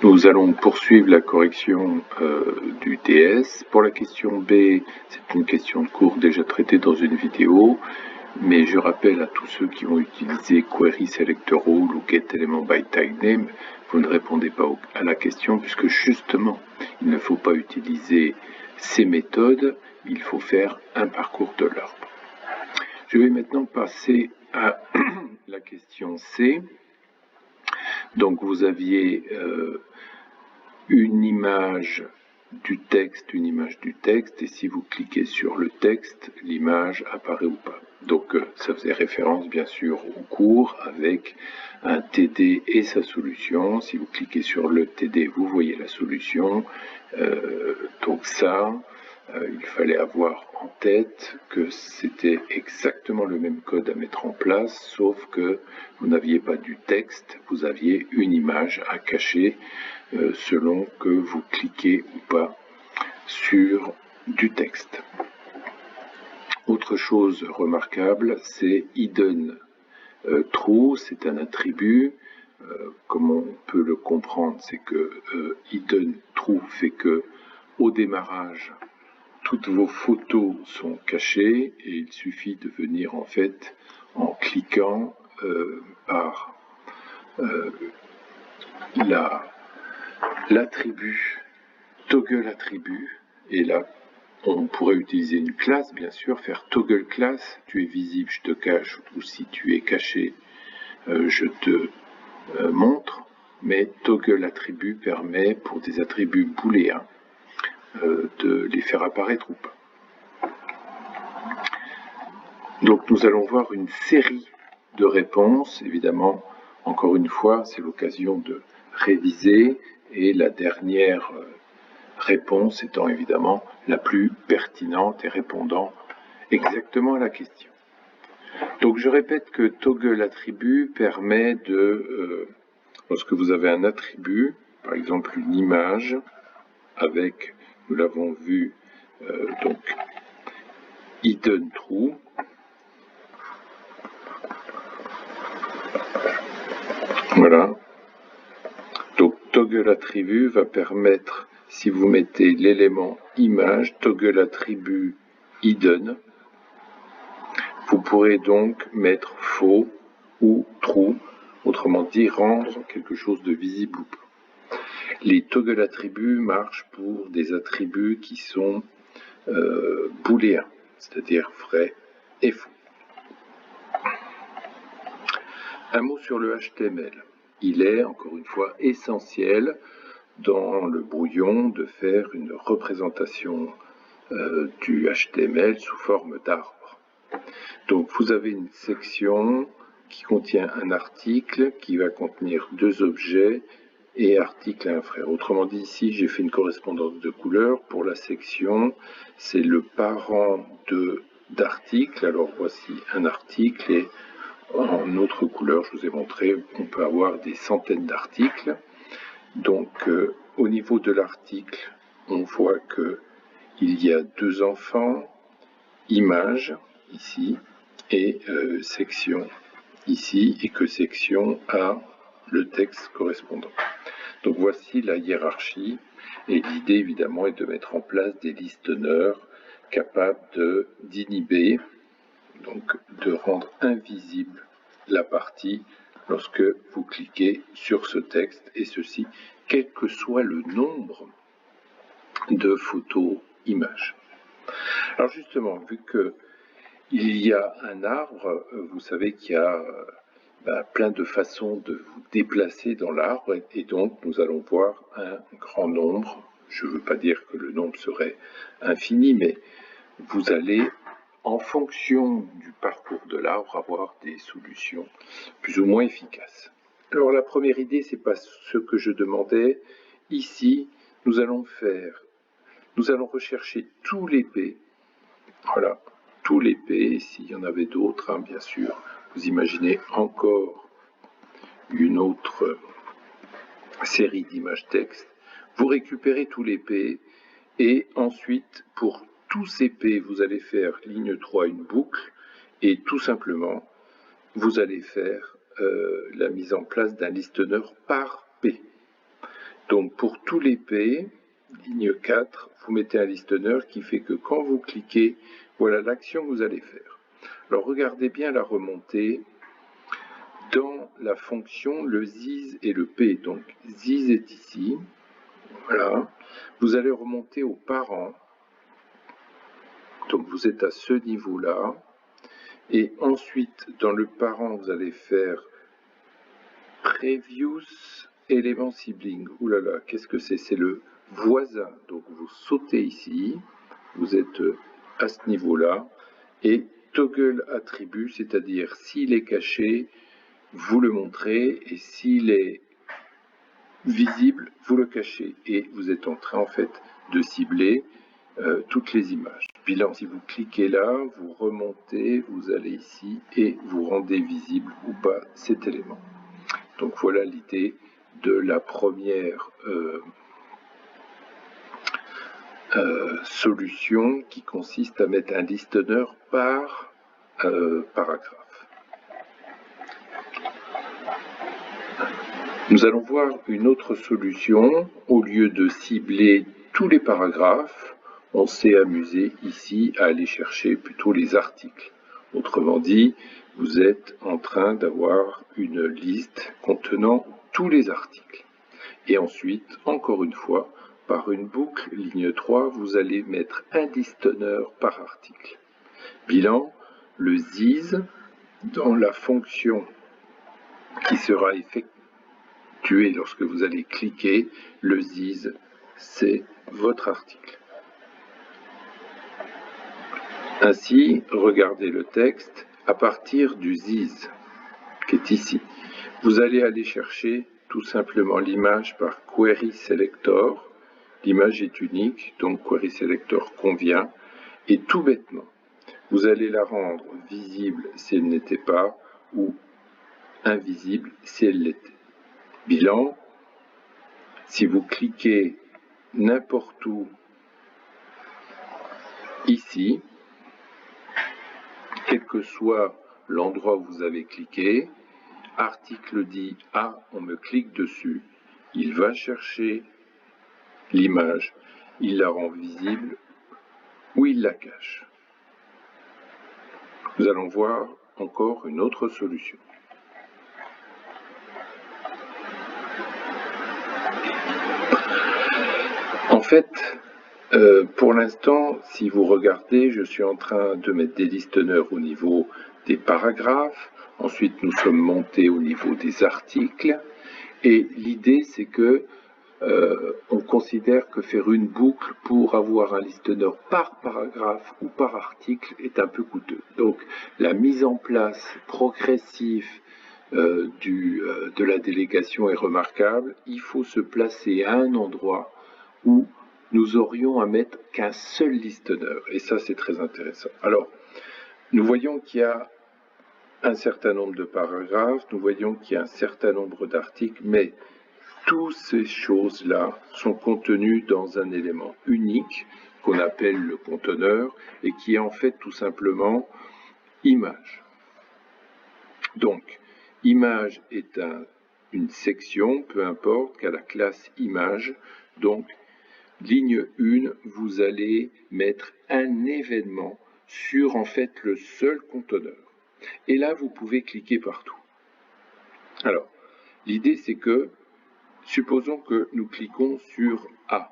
Nous allons poursuivre la correction du TS. Pour la question B, c'est une question de cours déjà traitée dans une vidéo, mais je rappelle à tous ceux qui ont utilisé Query Selector Rule ou GetElement by Typename, vous ne répondez pas à la question puisque justement, il ne faut pas utiliser ces méthodes, il faut faire un parcours de l'arbre. Je vais maintenant passer à la question C. Donc vous aviez une image du texte, et si vous cliquez sur le texte, l'image apparaît ou pas. Donc ça faisait référence bien sûr au cours avec un TD et sa solution. Si vous cliquez sur le TD, vous voyez la solution. Donc ça, il fallait avoir en tête que c'était exactement le même code à mettre en place, sauf que vous n'aviez pas du texte, vous aviez une image à cacher selon que vous cliquez ou pas sur du texte. Autre chose remarquable, c'est hidden true, c'est un attribut. Comme on peut le comprendre, c'est que hidden true fait que au démarrage, toutes vos photos sont cachées et il suffit de venir en fait en cliquant par l'attribut toggle attribut, et là on pourrait utiliser une classe bien sûr, faire toggle class, tu es visible, je te cache, ou si tu es caché, je te montre, mais toggle attribut permet pour des attributs booléens de les faire apparaître ou pas. Donc nous allons voir une série de réponses, évidemment, encore une fois, c'est l'occasion de réviser, et la dernière réponse étant évidemment la plus pertinente et répondant exactement à la question. Donc je répète que toggle attribut permet de, lorsque vous avez un attribut, par exemple une image, avec, nous l'avons vu, donc hidden true, voilà. Donc toggle attribut va permettre, si vous mettez l'élément image, toggle attribut hidden, vous pourrez donc mettre faux ou true, autrement dit rendre quelque chose de visible ou pas. Les toggle attributs marchent pour des attributs qui sont booléens, c'est-à-dire vrai et faux. Un mot sur le HTML. Il est, encore une fois, essentiel dans le brouillon de faire une représentation du HTML sous forme d'arbre. Donc vous avez une section qui contient un article qui va contenir deux objets et article à un frère. Autrement dit, ici j'ai fait une correspondance de couleurs. Pour la section, c'est le parent d'article. Alors voici un article, et en autre couleur, je vous ai montré qu'on peut avoir des centaines d'articles. Donc au niveau de l'article, on voit qu'il y a deux enfants, image ici, et section ici, et que section a le texte correspondant. Donc voici la hiérarchie, et l'idée évidemment est de mettre en place des listeners capables d'inhiber, donc de rendre invisible la partie lorsque vous cliquez sur ce texte, et ceci quel que soit le nombre de photos images. Alors justement, vu qu'il y a un arbre, vous savez qu'il y a plein de façons de vous déplacer dans l'arbre, et donc nous allons voir un grand nombre. Je ne veux pas dire que le nombre serait infini, mais vous allez, en fonction du parcours de l'arbre, avoir des solutions plus ou moins efficaces. Alors la première idée, c'est pas ce que je demandais. Ici, nous allons rechercher tous les P. Voilà, tous les P, s'il y en avait d'autres, hein, bien sûr. Vous imaginez encore une autre série d'images texte. Vous récupérez tous les P, et ensuite, pour tous ces P, vous allez faire ligne 3 une boucle, et tout simplement, vous allez faire la mise en place d'un listener par P. Donc pour tous les P, ligne 4, vous mettez un listonneur qui fait que quand vous cliquez, voilà l'action que vous allez faire. Alors regardez bien la remontée. Dans la fonction, le ZIS et le P, donc ZIS est ici, voilà. Vous allez remonter aux parents, donc vous êtes à ce niveau-là, et ensuite dans le parent, vous allez faire Previous Element Sibling. Ouh là là, qu'est-ce que c'est? C'est le voisin, donc vous sautez ici, vous êtes à ce niveau-là, et Toggle attribut, c'est-à-dire s'il est caché, vous le montrez, et s'il est visible, vous le cachez. Et vous êtes en train, en fait, de cibler toutes les images. Bilan, si vous cliquez là, vous remontez, vous allez ici, et vous rendez visible ou pas cet élément. Donc voilà l'idée de la première solution qui consiste à mettre un listonneur par paragraphe. Nous allons voir une autre solution. Au lieu de cibler tous les paragraphes, on s'est amusé ici à aller chercher plutôt les articles. Autrement dit, vous êtes en train d'avoir une liste contenant tous les articles. Et ensuite, encore une fois, par une boucle, ligne 3, vous allez mettre un listonneur par article. Bilan, le ZIS, dans la fonction qui sera effectuée lorsque vous allez cliquer, le ZIS, c'est votre article. Ainsi, regardez le texte à partir du ZIS, qui est ici. Vous allez aller chercher tout simplement l'image par Query Selector. L'image est unique, donc Query Selector convient. Et tout bêtement, vous allez la rendre visible si elle n'était pas, ou invisible si elle l'était. Bilan, si vous cliquez n'importe où ici, quel que soit l'endroit où vous avez cliqué, article dit « Ah, on me clique dessus », il va chercher l'image, il la rend visible ou il la cache. Nous allons voir encore une autre solution. En fait, pour l'instant, si vous regardez, je suis en train de mettre des listonneurs au niveau des paragraphes. Ensuite, nous sommes montés au niveau des articles. Et l'idée, c'est que on considère que faire une boucle pour avoir un listonneur par paragraphe ou par article est un peu coûteux. Donc, la mise en place progressive de la délégation est remarquable. Il faut se placer à un endroit où nous aurions à mettre qu'un seul listonneur. Et ça, c'est très intéressant. Alors, nous voyons qu'il y a un certain nombre de paragraphes, nous voyons qu'il y a un certain nombre d'articles, mais toutes ces choses-là sont contenues dans un élément unique qu'on appelle le conteneur et qui est en fait tout simplement image. Donc, image est une section, peu importe, qu'à la classe image. Donc, ligne 1, vous allez mettre un événement sur en fait le seul conteneur. Et là, vous pouvez cliquer partout. Alors, l'idée c'est que, supposons que nous cliquons sur A,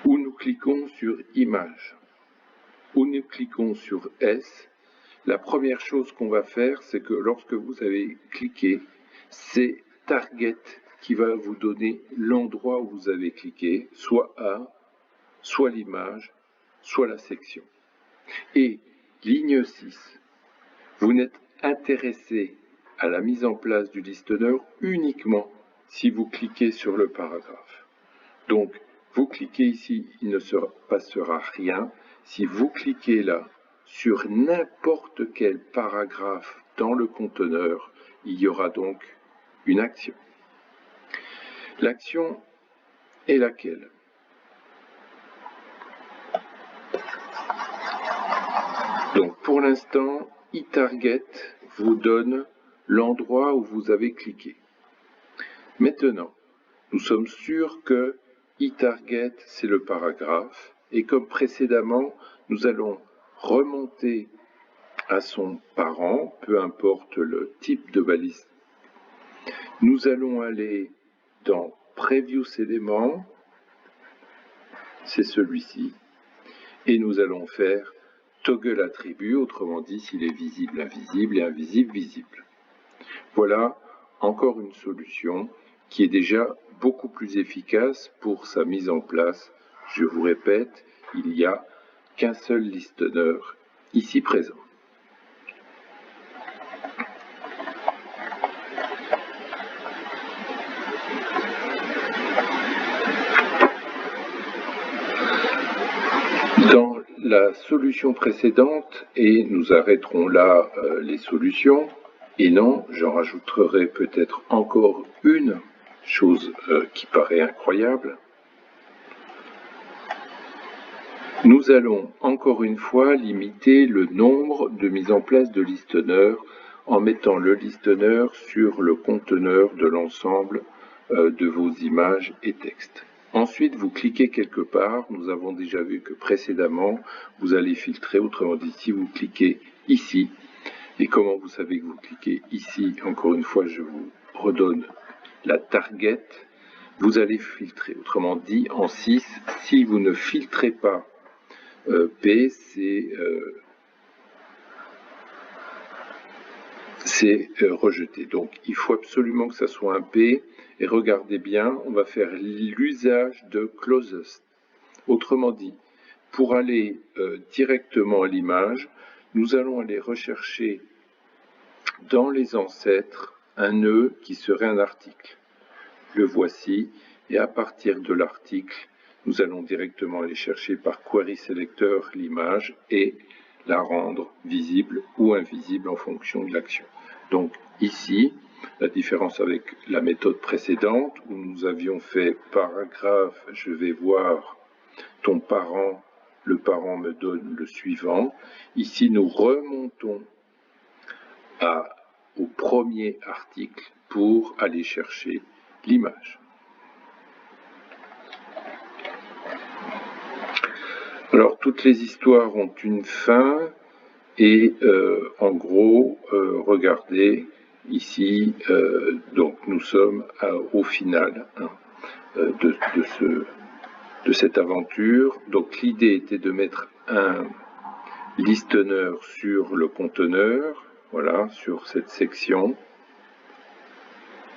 ou nous cliquons sur image, ou nous cliquons sur S. La première chose qu'on va faire, c'est que lorsque vous avez cliqué, c'est Target qui va vous donner l'endroit où vous avez cliqué, soit A, soit l'image, soit la section. Et ligne 6, vous n'êtes intéressé à la mise en place du listonneur uniquement si vous cliquez sur le paragraphe. Donc, vous cliquez ici, il ne se passera rien. Si vous cliquez là, sur n'importe quel paragraphe dans le conteneur, il y aura donc une action. L'action est laquelle? Donc pour l'instant, eTarget vous donne l'endroit où vous avez cliqué. Maintenant, nous sommes sûrs que eTarget, c'est le paragraphe, et comme précédemment, nous allons remonter à son parent, peu importe le type de balise. Nous allons aller dans Previous éléments, c'est celui-ci, et nous allons faire toggle attribut, autrement dit s'il est visible, invisible et invisible, visible. Voilà encore une solution qui est déjà beaucoup plus efficace pour sa mise en place. Je vous répète, il n'y a qu'un seul listener ici présent. Dans la solution précédente, et nous arrêterons là les solutions, et non, j'en rajouterai peut-être encore une chose qui paraît incroyable. Nous allons encore une fois limiter le nombre de mises en place de listeners en mettant le listener sur le conteneur de l'ensemble de vos images et textes. Ensuite, vous cliquez quelque part. Nous avons déjà vu que précédemment, vous allez filtrer. Autrement dit, si vous cliquez ici, et comment vous savez que vous cliquez ici, encore une fois, je vous redonne la target, vous allez filtrer. Autrement dit, en 6, si vous ne filtrez pas P, c'est rejeté. Donc, il faut absolument que ça soit un P. Et regardez bien, on va faire l'usage de closest. Autrement dit, pour aller directement à l'image, nous allons aller rechercher dans les ancêtres un nœud qui serait un article. Le voici, et à partir de l'article, nous allons directement aller chercher par query selector l'image et la rendre visible ou invisible en fonction de l'action. Donc ici, la différence avec la méthode précédente où nous avions fait paragraphe, je vais voir ton parent, le parent me donne le suivant. Ici, nous remontons au premier article pour aller chercher l'image. Alors, toutes les histoires ont une fin et en gros, regardez ici, donc nous sommes au final de cette aventure. Donc l'idée était de mettre un listener sur le conteneur, voilà, sur cette section,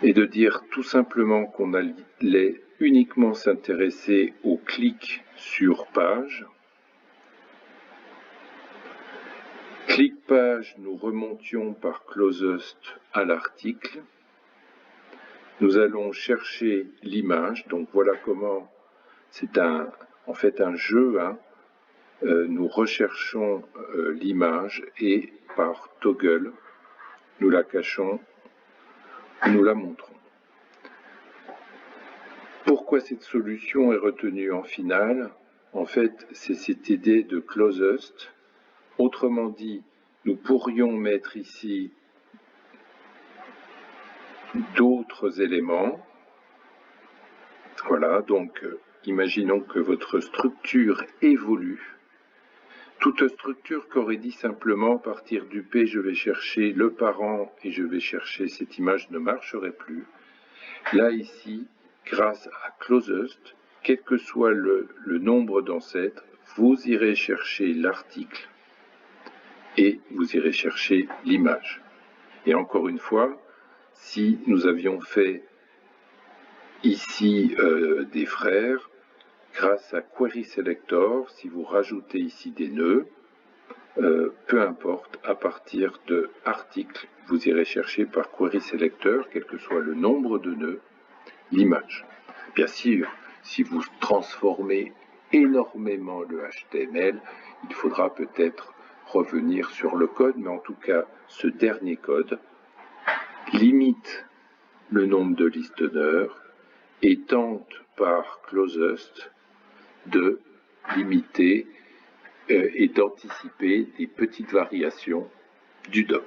et de dire tout simplement qu'on allait uniquement s'intéresser au clic sur page. Clic page, nous remontions par closest à l'article. Nous allons chercher l'image, donc voilà comment c'est en fait un jeu. Nous recherchons l'image et par toggle, nous la cachons, nous la montrons. Pourquoi cette solution est retenue en finale? En fait, c'est cette idée de closest. Autrement dit, nous pourrions mettre ici d'autres éléments. Voilà, donc imaginons que votre structure évolue. Toute structure qu'aurait dit simplement à partir du P, je vais chercher le parent et je vais chercher cette image ne marcherait plus. Là, ici, grâce à closest, quel que soit le nombre d'ancêtres, vous irez chercher l'article et vous irez chercher l'image. Et encore une fois, si nous avions fait ici des frères, grâce à query selector, si vous rajoutez ici des nœuds, peu importe, à partir de article, vous irez chercher par query selector, quel que soit le nombre de nœuds, l'image. Bien sûr, si vous transformez énormément le HTML, il faudra peut-être revenir sur le code, mais en tout cas, ce dernier code limite le nombre de listeners et tente par closest de limiter et d'anticiper des petites variations du DOM.